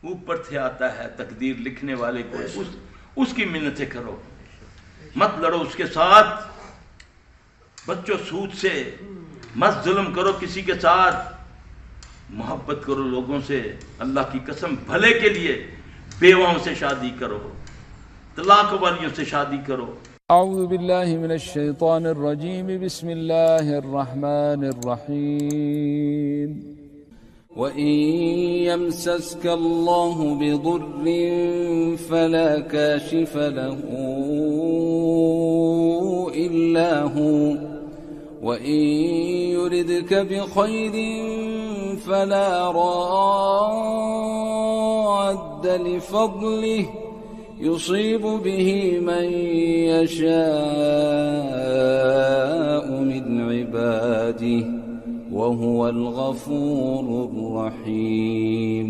اوپر سے آتا ہے تقدیر لکھنے والے کو، اس کی منتیں کرو، مت لڑو اس کے ساتھ، بچو سود سے، مت ظلم کرو کسی کے ساتھ، محبت کرو لوگوں سے، اللہ کی قسم بھلے کے لیے بیواؤں سے شادی کرو، طلاق والیوں سے شادی کرو۔ اعوذ باللہ من الشیطان الرجیم، بسم اللہ الرحمن الرحیم۔ وَإِن يَمْسَسْكَ اللَّهُ بِضُرٍّ فَلَا كَاشِفَ لَهُ إِلَّا هُوَ وَإِن يُرِدْكَ بِخَيْرٍ فَلَا رَادَّ لِفَضْلِهِ يُصِيبُ بِهِ مَن يَشَاءُ مِنْ عِبَادِهِ وَهُوَ الْغَفُورُ الرَّحِيمُ۔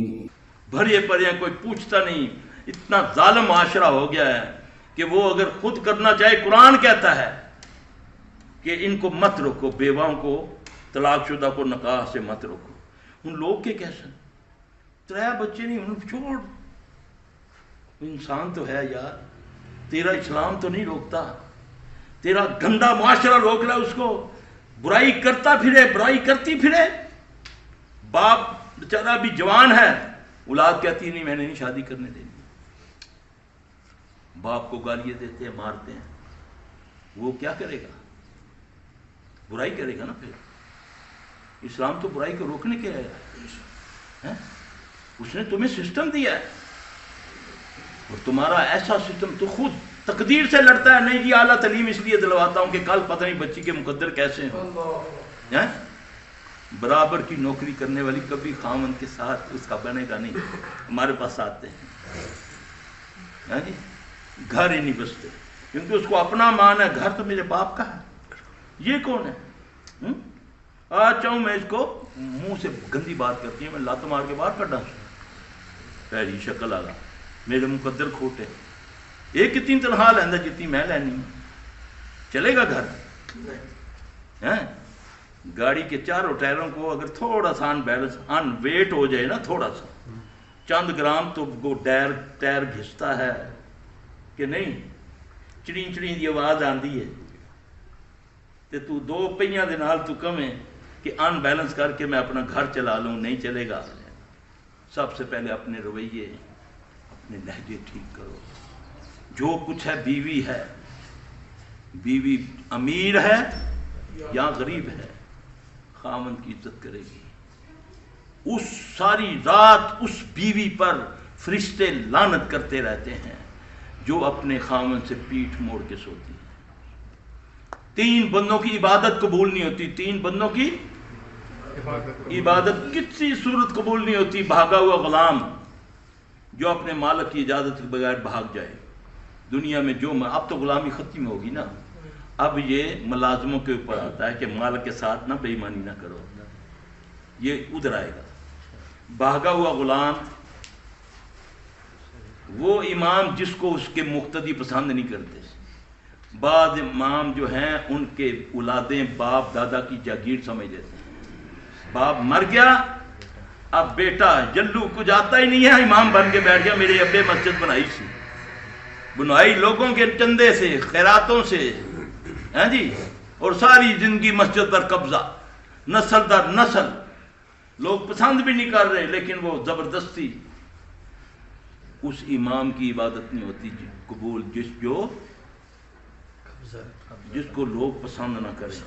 بھرے پڑے کوئی پوچھتا نہیں، اتنا ظالم معاشرہ ہو گیا ہے کہ وہ اگر خود کرنا چاہے، قرآن کہتا ہے کہ ان کو مت روکو، بیواؤں کو، طلاق شدہ کو نکاح سے مت روکو۔ ان لوگ کے کیسے 3 بچے نہیں، ان چھوڑ، انسان تو ہے یار، تیرا اسلام تو نہیں روکتا، تیرا گندا معاشرہ روک رہا اس کو، برائی کرتا پھرے، برائی کرتی پھرے، باپ بیچارہ بھی جوان ہے، اولاد کہتی نہیں میں نے نہیں شادی کرنے دینی، باپ کو گالیاں دیتے ہیں، مارتے ہیں، وہ کیا کرے گا؟ برائی کرے گا نا۔ پھر اسلام تو برائی کو روکنے کے آیا ہے، اس نے تمہیں سسٹم دیا ہے، اور تمہارا ایسا سسٹم تو خود تقدیر سے لڑتا ہے، نہیں جی اعلیٰ تعلیم اس لیے دلواتا ہوں کہ کل پتہ نہیں بچی کے مقدر کیسے ہیں۔ برابر کی نوکری کرنے والی کبھی خاوند کے ساتھ اس کا بنے گا نہیں، ہمارے پاس آتے ہیں جی، گھر ہی نہیں بستے، کیونکہ اس کو اپنا مان ہے، گھر تو میرے باپ کا ہے، یہ کون ہے؟ آج چاہوں میں اس کو منہ سے گندی بات کرتی ہے، میں لات مار کے باہر کر ڈالوں، پہلی شکل آگا میرے مقدر کھوٹے، ایک کتنی تنخواہ لینا جتنی میں لینی ہوں، چلے گا گھر؟ گاڑی کے 4 ٹائروں کو اگر تھوڑا سا ان ویٹ ہو جائے نا، تھوڑا سا چند گرام، تو وہ ٹائر گھستا ہے کہ نہیں، چڑیں چڑیں دی آواز آندی ہے، تے تو 2 پہیاں دے نال تو کمیں کہ ان بیلنس کر کے میں اپنا گھر چلا لوں، نہیں چلے گا۔ سب سے پہلے اپنے رویے، اپنے لہجے ٹھیک کرو، جو کچھ ہے، بیوی ہے، بیوی امیر ہے یا غریب ہے، خاوند کی عزت کرے گی، اس ساری رات اس بیوی پر فرشتے لعنت کرتے رہتے ہیں جو اپنے خاوند سے پیٹھ موڑ کے سوتی ہے۔ 3 بندوں کی عبادت قبول نہیں ہوتی، 3 بندوں کی عبادت کسی صورت قبول نہیں ہوتی۔ بھاگا ہوا غلام جو اپنے مالک کی اجازت کے بغیر بھاگ جائے، دنیا میں جو اب تو غلامی ختم ہوگی نا، اب یہ ملازموں کے اوپر آتا ہے کہ مالک کے ساتھ نہ بے ایمانی نہ کرو، یہ ادھر آئے گا۔ بھاگا ہوا غلام وہ امام جس کو اس کے مقتدی پسند نہیں کرتے، بعض امام جو ہیں ان کے اولادیں باپ دادا کی جاگیر سمجھ لیتے ہیں، باپ مر گیا اب بیٹا جلو کو جاتا ہی نہیں ہے، امام بن کے بیٹھ گیا، میرے ابے مسجد بنائی سی، بنائی لوگوں کے چندے سے، خیراتوں سے، ہیں جی، اور ساری زندگی مسجد پر قبضہ، نسل در نسل، لوگ پسند بھی نہیں کر رہے لیکن وہ زبردستی، اس امام کی عبادت نہیں ہوتی قبول جس کو لوگ پسند نہ کریں۔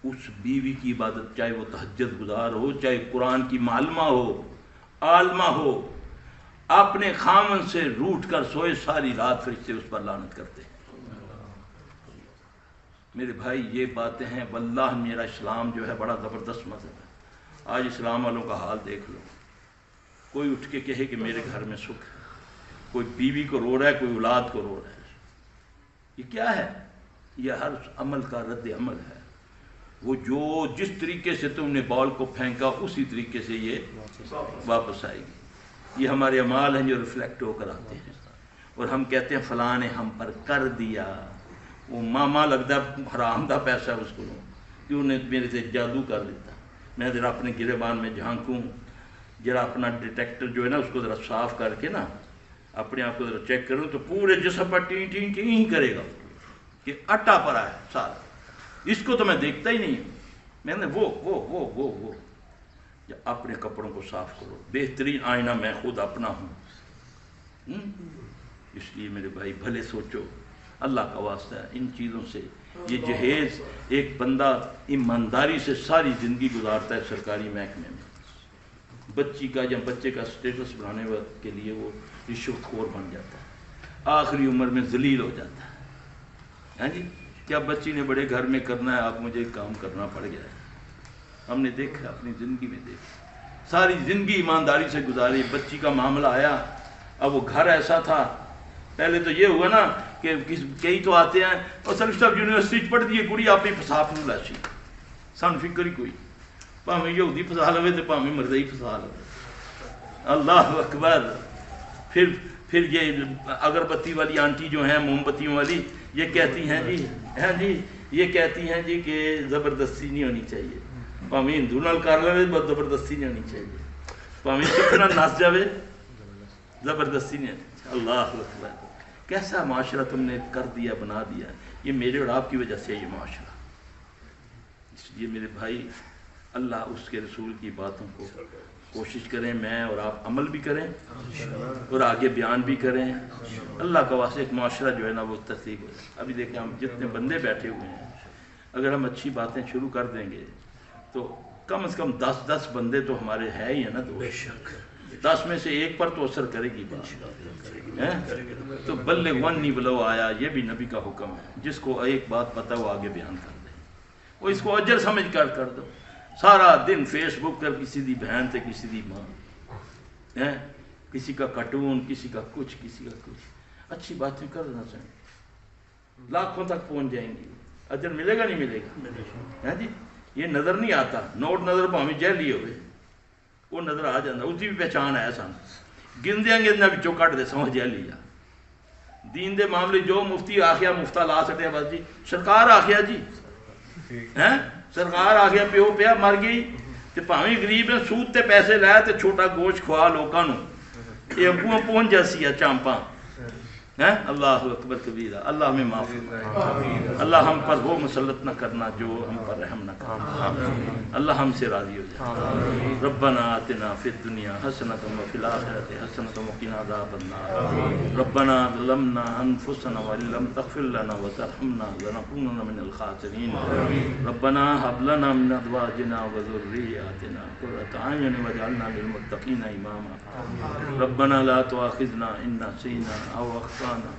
اس بیوی کی عبادت، چاہے وہ تہجد گزار ہو، چاہے قرآن کی معلمہ ہو، عالمہ ہو، اپنے خامن سے روٹ کر سوئے، ساری رات فرشتے اس پر لعنت کرتے ہیں۔ میرے بھائی یہ باتیں ہیں، واللہ میرا اسلام جو ہے بڑا زبردست مذہب ہے۔ آج اسلام والوں کا حال دیکھ لو، کوئی اٹھ کے کہے کہ میرے گھر میں سکھ ہے، کوئی بیوی کو رو رہا ہے، کوئی اولاد کو رو رہا ہے، یہ کیا ہے؟ یہ ہر عمل کا رد عمل ہے، وہ جو جس طریقے سے تم نے بال کو پھینکا اسی طریقے سے یہ واپس آئے گی۔ یہ ہمارے اعمال ہیں جو ریفلیکٹ ہو کر آتے ہیں، اور ہم کہتے ہیں فلاں نے ہم پر کر دیا، وہ ماما لگتا ہے حرام دا پیسہ اس کو، کہ انہیں میرے سے جادو کر دیتا۔ میں ذرا اپنے گریبان میں جھانکوں जरा अपना डिटेक्टर जो है ना उसको ज़रा साफ करके ना अपने आप को ज़रा चेक करो तो पूरे जिस्म पर टी टी टी ही करेगा कि अट्टा पड़ा है सारा, इसको तो मैं देखता ही नहीं। मैंने वो अपने कपड़ों को साफ करो, बेहतरीन आईना मैं खुद अपना हूँ। इसलिए मेरे भाई भले सोचो, अल्लाह का वास्ता है इन चीज़ों से। ये जहेज़ एक बंदा ईमानदारी से सारी ज़िंदगी गुजारता है सरकारी महकमे में, बच्ची का या बच्चे का स्टेटस बनाने के लिए वो रिश्वतखोर बन जाता है, आखिरी उम्र में जलील हो जाता है जी। क्या बच्ची ने बड़े घर में करना है, आप मुझे काम करना पड़ गया है। हमने देखा अपनी ज़िंदगी में, देखा सारी ज़िंदगी ईमानदारी से गुजारी, बच्ची का मामला आया, अब वो घर ऐसा था। पहले तो ये हुआ ना कि कई तो आते हैं और सर सब यूनिवर्सिटी पढ़ दी कुड़ी आप ही फसा नहीं लाशी, सन फिक्र ही कोई, भावें यहूदी फसा लवे तो भावें मरदई फसा लवे। अल्लाह अकबर। फिर ये अगरबत्ती वाली आंटी जो हैं, मोमबत्तियों वाली, ये कहती हैं जी, हैं जी, ये कहती हैं जी कि ज़बरदस्ती नहीं होनी चाहिए, भावें हिंदू नाल कर लवे बस ज़बरदस्ती नहीं होनी चाहिए, भावें कितना नस जावे ज़बरदस्ती नहीं। अल्लाह अकबर, कैसा माशरा तुमने कर दिया, बना दिया। ये मेरे और आपकी वजह से ये माशरा। इसलिए मेरे भाई अल्लाह उसके रसूल की बातों को कोशिश करें, मैं और आप अमल भी करें और आगे बयान भी करें। अल्लाह का वास्ते एक माशरा जो है ना वो तस्दीक हो जाए। अभी देखें हम जितने बंदे बैठे हुए हैं, अगर हम अच्छी बातें शुरू कर देंगे तो कम से कम 10 बंदे तो हमारे है ही है ना, तो 10 में से एक पर तो असर करेगी बात है। तो बल्ले वन नहीं बलो आया, ये भी नबी का हुक्म है। जिसको एक बात पता वो आगे बयान कर दे, वो इसको अजर समझ कर दो। सारा दिन फेसबुक पर किसी दी बहन से किसी दी माँ है, किसी का कार्टून, किसी का कुछ, किसी का कुछ। अच्छी बातें करना चाहिए, लाखों तक पहुंच जाएंगी। अजर मिलेगा नहीं मिलेगा है जी। ये नज़र नहीं आता, नोट नज़र भावें जहली हो, वो नज़र आ जाता, उसकी भी पहचान है। सन गिनद्या गिनद्या विचों कट दे समझ जहली आ। दीन दे मामले जो मुफ्ती आखिया मुफ्ता ला सकते बस जी, सरकार आखिया जी हैं, सरकार आ गया प्यो पिया मर गई तो भावें गरीब ने सूद ते पैसे लै तो छोटा गोश्त खुआ लोगों को, ये अगुआ पहुंच जासी है चांपा है। अल्लाह अकबर कबीरा। अल्लाह हमें माफ, अल्लाह हम पर वो मुसल्लत न करना जो हम पर रहम न करना, अल्लाह हमसे राजी हो जाए। रब्बना आतिना फिद दुनिया हसनतम व फिल आखिरति हसनतम व क़िना अज़ाबन्नार। रब्बना ज़लमना अनफुसना व लम तग़फिर लना व तरहमना लनकूनन्ना मिनल ख़ासिरीन। रब्बना हब लना मिन अज़वाजिना व ज़ुर्रिय्यतिना क़ुर्रता अयुन वजअलना लिल मुत्तक़ीना इमामा। रब्बना ला तुआख़िज़ना इन नसीना औ अख़्ताना।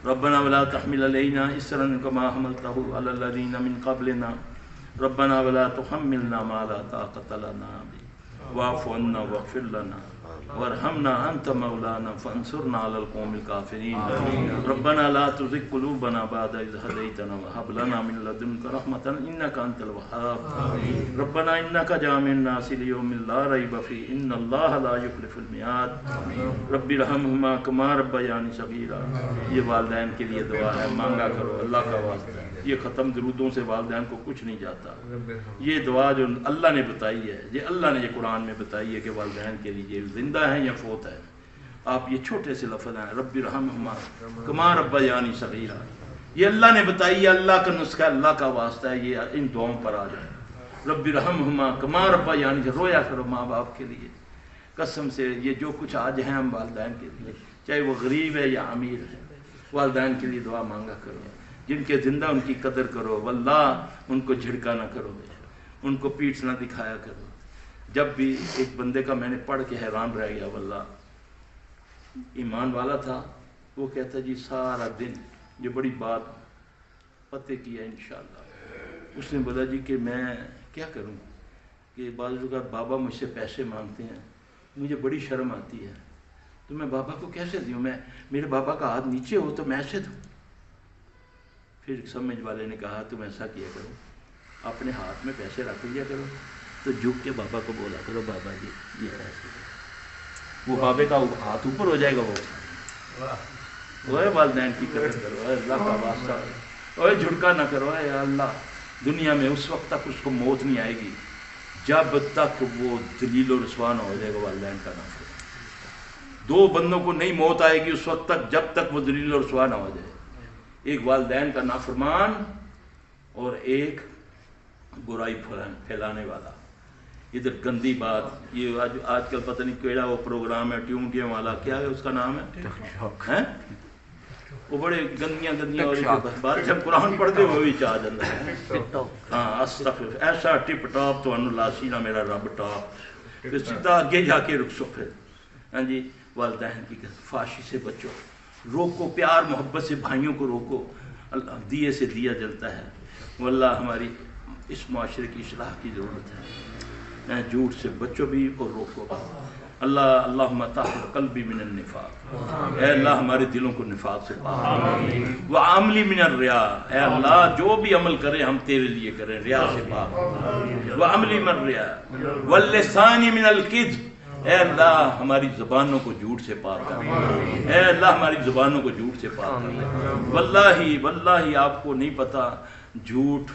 रब्बना वला तहमिल अलैना इसरन कमा हमलतहु अलल लज़ीना मिन क़ब्लिना। रब्बना वला तुहम्मिलना मा ला ताक़त लना बिही वाफ़ु अन्ना वग़फ़िर लना वरहमना अंत मौलाना फंसुरना अलल क़ौमिल काफ़िरीन। रब्बना ला तुज़िग़ क़ुलूबना बअद इज़ हदैतना व हब लना मिन लदुनका रहमतन इन्नका अंतल वह्हाब। रब्बना इन्नका जामिउन नासि लियौमिन ला रैब फ़ीहि इन्नल्लाहा ला युख़्लिफ़ुल मिआद। रब्बिरहमहुमा कमा रब्बयानी सग़ीरा। ये वालिदैन के लिए दुआ है, मांगा करो अल्लाह का वास्ता। ये ख़त्म दुरूदों से वालिदैन को कुछ नहीं जाता। ये दुआ जो अल्लाह ने बताई है, ये अल्लाह ने ये कुरान में बताई है कि वालिदैन के लिए जिंदा है या फोत है। आप ये छोटे से लफ्ज़ हैं, रब्बिरहमहुमा कमा रब्बयानी सग़ीरा, ये अल्लाह ने बताई है, अल्लाह का नुस्खा, अल्लाह का वास्ता है। ये इन दुआओं पर आ जाए, रब्बिरहमहुमा कमा रब्बयानी, रोया करो माँ बाप के लिए। कसम से ये जो कुछ आज है हम वालिदैन के लिए, चाहे वो गरीब है या अमीर है, वालिदैन के लिए दुआ मांगा करो। जिनके जिंदा उनकी कदर करो, वल्लाह उनको झिड़का ना करो, उनको पीठ ना दिखाया करो। जब भी एक बंदे का मैंने पढ़ के हैरान रह गया, वल्लाह ईमान वाला था, वो कहता जी सारा दिन ये बड़ी बात पते की है इंशाअल्लाह। उसने बोला जी कि मैं क्या करूं कि बाज़ का बाबा मुझसे पैसे मांगते हैं, मुझे बड़ी शर्म आती है, तो मैं बाबा को कैसे दूं, मैं मेरे बाबा का हाथ नीचे हो तो मैं ऐसे दूं। फिर समझ वाले ने कहा तुम ऐसा किया करो, अपने हाथ में पैसे रख लिया करो, तो झुक के बाबा को बोला करो बाबा जी ये पैसे, वो बाबे का हाथ ऊपर हो जाएगा। वो वालिदैन की कदर करो, अल्लाह का वास्ता, और झुड़का ना करो। अल्लाह दुनिया में उस वक्त तक उसको मौत नहीं आएगी جب تک وہ ذلیل و رسوا نہ ہو جائے گا والدین کا نافرمان. دو بندوں کو نہیں موت آئے گی اس وقت تک جب تک وہ ذلیل و رسوا نہ ہو جائے. ایک والدین کا نافرمان اور ایک برائی پھیلانے والا. ادھر گندی بات، یہ آج کل پتہ نہیں کیڑا وہ پروگرام ہے ٹیونٹیاں والا، کیا ہے اس کا نام ہے، وہ بڑے گندیاں اور بات جب قرآن پڑھتے ہوئے بھی چاہ جاتا ہے. ہاں استغفر، ایسا ٹپ ٹاپ تو لاسی نہ میرا رب ٹاپ، پھر سیدھا آگے جا کے رخصو. پھر ہاں جی والدین کی فحاشی سے بچو، روکو، پیار محبت سے بھائیوں کو روکو. اللہ دیے سے دیا جلتا ہے. واللہ ہماری اس معاشرے کی اصلاح کی ضرورت ہے. جھوٹ سے بچو بھی اور روکو. اللہ اللہم طہر قلبی من النفاق، اے اللہ ہمارے دلوں کو نفاق سے پاک. وعملی من الریا، اے اللہ جو بھی عمل کریں ہم تیرے لیے کریں، ریا سے پاک. وعملی من الریا واللسان من الکذب، اے اللہ ہماری زبانوں کو جھوٹ سے پاک کر. اے اللہ ہماری زبانوں کو جھوٹ سے پاک کر. واللہ آپ کو نہیں پتہ جھوٹ